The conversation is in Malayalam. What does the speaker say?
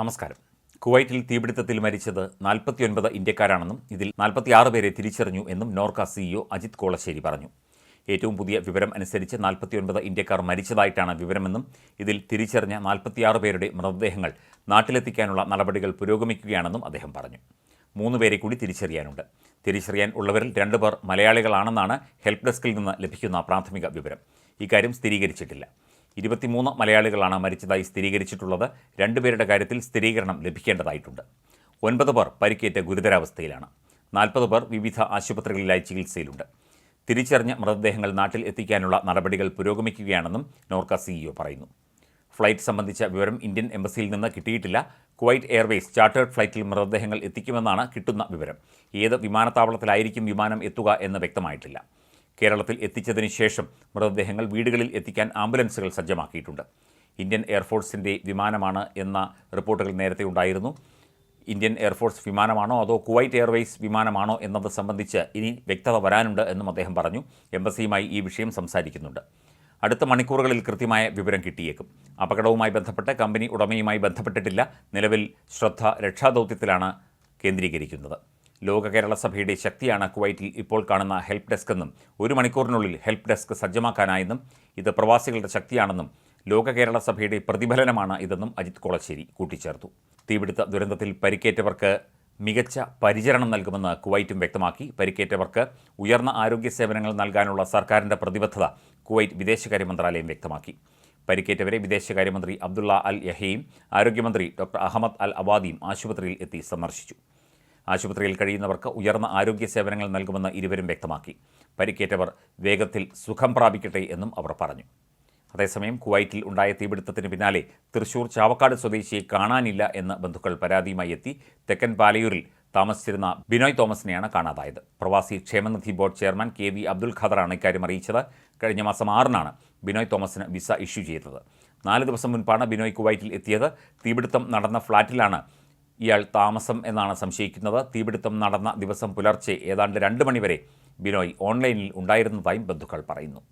നമസ്കാരം. കുവൈറ്റിൽ തീപിടുത്തത്തിൽ മരിച്ചത് 49 ഇന്ത്യക്കാരാണെന്നും ഇതിൽ 46 പേരെ തിരിച്ചറിഞ്ഞു എന്നും നോർക്ക സിഇഒ അജിത് കോളശ്ശേരി പറഞ്ഞു. ഏറ്റവും പുതിയ വിവരം അനുസരിച്ച് 49 ഇന്ത്യക്കാർ മരിച്ചതായിട്ടാണ് വിവരമെന്നും ഇതിൽ തിരിച്ചറിഞ്ഞ 46 പേരുടെ മൃതദേഹങ്ങൾ നാട്ടിലെത്തിക്കാനുള്ള നടപടികൾ പുരോഗമിക്കുകയാണെന്നും അദ്ദേഹം പറഞ്ഞു. 3 പേരെ കൂടി തിരിച്ചറിയാനുണ്ട്. തിരിച്ചറിയാൻ ഉള്ളവരിൽ 2 പേർ മലയാളികളാണെന്നാണ് ഹെൽപ്പ് ഡെസ്കിൽ നിന്ന് ലഭിക്കുന്ന പ്രാഥമിക വിവരം. ഇക്കാര്യം സ്ഥിരീകരിച്ചിട്ടില്ല. 23 മലയാളികളാണ് മരിച്ചതായി സ്ഥിരീകരിച്ചിട്ടുള്ളത്. 2 പേരുടെ കാര്യത്തിൽ സ്ഥിരീകരണം ലഭിക്കേണ്ടതായിട്ടുണ്ട്. 9 പേർ പരിക്കേറ്റ ഗുരുതരാവസ്ഥയിലാണ്. 40 പേർ വിവിധ ആശുപത്രികളിലായി ചികിത്സയിലുണ്ട്. തിരിച്ചറിഞ്ഞ മൃതദേഹങ്ങൾ നാട്ടിൽ എത്തിക്കാനുള്ള നടപടികൾ പുരോഗമിക്കുകയാണെന്നും നോർക്ക സിഇഒ പറയുന്നു. ഫ്ലൈറ്റ് സംബന്ധിച്ച വിവരം ഇന്ത്യൻ എംബസിയിൽ നിന്ന് കിട്ടിയിട്ടില്ല. കുവൈറ്റ് എയർവേസ് ചാർട്ടേഡ് ഫ്ലൈറ്റിൽ മൃതദേഹങ്ങൾ എത്തിക്കുമെന്നാണ് കിട്ടുന്ന വിവരം. ഏത് വിമാനത്താവളത്തിലായിരിക്കും വിമാനം എത്തുക എന്ന് വ്യക്തമായിട്ടില്ല. കേരളത്തിൽ എത്തിച്ചതിന് ശേഷം മൃതദേഹങ്ങൾ വീടുകളിൽ എത്തിക്കാൻ ആംബുലൻസുകൾ സജ്ജമാക്കിയിട്ടുണ്ട്. ഇന്ത്യൻ എയർഫോഴ്സിൻ്റെ വിമാനമാണ് എന്ന റിപ്പോർട്ടുകൾ നേരത്തെ ഉണ്ടായിരുന്നു. ഇന്ത്യൻ എയർഫോഴ്സ് വിമാനമാണോ അതോ കുവൈറ്റ് എയർവേസ് വിമാനമാണോ എന്നത് സംബന്ധിച്ച് ഇനി വ്യക്തത വരാനുണ്ട് എന്നും അദ്ദേഹം പറഞ്ഞു. എംബസിയുമായി ഈ വിഷയം സംസാരിക്കുന്നുണ്ട്. അടുത്ത മണിക്കൂറുകളിൽ കൃത്യമായ വിവരം കിട്ടിയേക്കും. അപകടവുമായി ബന്ധപ്പെട്ട് കമ്പനി ഉടമയുമായി ബന്ധപ്പെട്ടിട്ടില്ല. നിലവിൽ ശ്രദ്ധ രക്ഷാദൗത്യത്തിലാണ് കേന്ദ്രീകരിക്കുന്നത്. ലോക കേരള സഭയുടെ ശക്തിയാണ് കുവൈറ്റിൽ ഇപ്പോൾ കാണുന്ന ഹെൽപ്പ് ഡെസ്ക് എന്നും 1 മണിക്കൂറിനുള്ളിൽ ഹെൽപ്പ് ഡെസ്ക് സജ്ജമാക്കാനായെന്നും ഇത് പ്രവാസികളുടെ ശക്തിയാണെന്നും ലോക കേരള സഭയുടെ പ്രതിഫലനമാണ് ഇതെന്നും അജിത് കോളശ്ശേരി കൂട്ടിച്ചേർത്തു. തീപിടുത്ത ദുരന്തത്തിൽ പരിക്കേറ്റവർക്ക് മികച്ച പരിചരണം നൽകുമെന്ന് കുവൈറ്റും വ്യക്തമാക്കി. പരിക്കേറ്റവർക്ക് ഉയർന്ന ആരോഗ്യ സേവനങ്ങൾ നൽകാനുള്ള സർക്കാരിൻ്റെ പ്രതിബദ്ധത കുവൈറ്റ് വിദേശകാര്യ മന്ത്രാലയം വ്യക്തമാക്കി. പരിക്കേറ്റവരെ വിദേശകാര്യമന്ത്രി അബ്ദുള്ള അൽ യഹയും ആരോഗ്യമന്ത്രി ഡോക്ടർ അഹമ്മദ് അൽ അവാദിയും ആശുപത്രിയിൽ എത്തി സന്ദർശിച്ചു. ആശുപത്രിയിൽ കഴിയുന്നവർക്ക് ഉയർന്ന ആരോഗ്യ സേവനങ്ങൾ നൽകുമെന്ന് ഇരുവരും വ്യക്തമാക്കി. പരിക്കേറ്റവർ വേഗത്തിൽ സുഖം പ്രാപിക്കട്ടെ എന്നും അവർ പറഞ്ഞു. അതേസമയം കുവൈറ്റിൽ ഉണ്ടായ തീപിടുത്തത്തിന് പിന്നാലെ തൃശൂർ ചാവക്കാട് സ്വദേശിയെ കാണാനില്ല എന്ന് ബന്ധുക്കൾ പരാതിയുമായി എത്തി. തെക്കൻ പാലയൂരിൽ താമസിച്ചിരുന്ന ബിനോയ് തോമസിനെയാണ് കാണാതായത്. പ്രവാസി ക്ഷേമനിധി ബോർഡ് ചെയർമാൻ KV അബ്ദുൽ ഖദറാണ് ഇക്കാര്യം അറിയിച്ചത്. കഴിഞ്ഞ മാസം 6-നാണ് ബിനോയ് തോമസിന് വിസ ഇഷ്യൂ ചെയ്തത്. 4 ദിവസം മുൻപാണ് ബിനോയ് കുവൈറ്റിൽ എത്തിയത്. തീപിടുത്തം നടന്ന ഫ്ളാറ്റിലാണ് ഇയാൾ താമസം എന്നാണ് സംശയിക്കുന്നത്. തീപിടുത്തം നടന്ന ദിവസം പുലർച്ചെ ഏതാണ്ട് 2 മണിവരെ ബിനോയ് ഓൺലൈനിൽ ഉണ്ടായിരുന്നതായും ബന്ധുക്കൾ പറയുന്നു.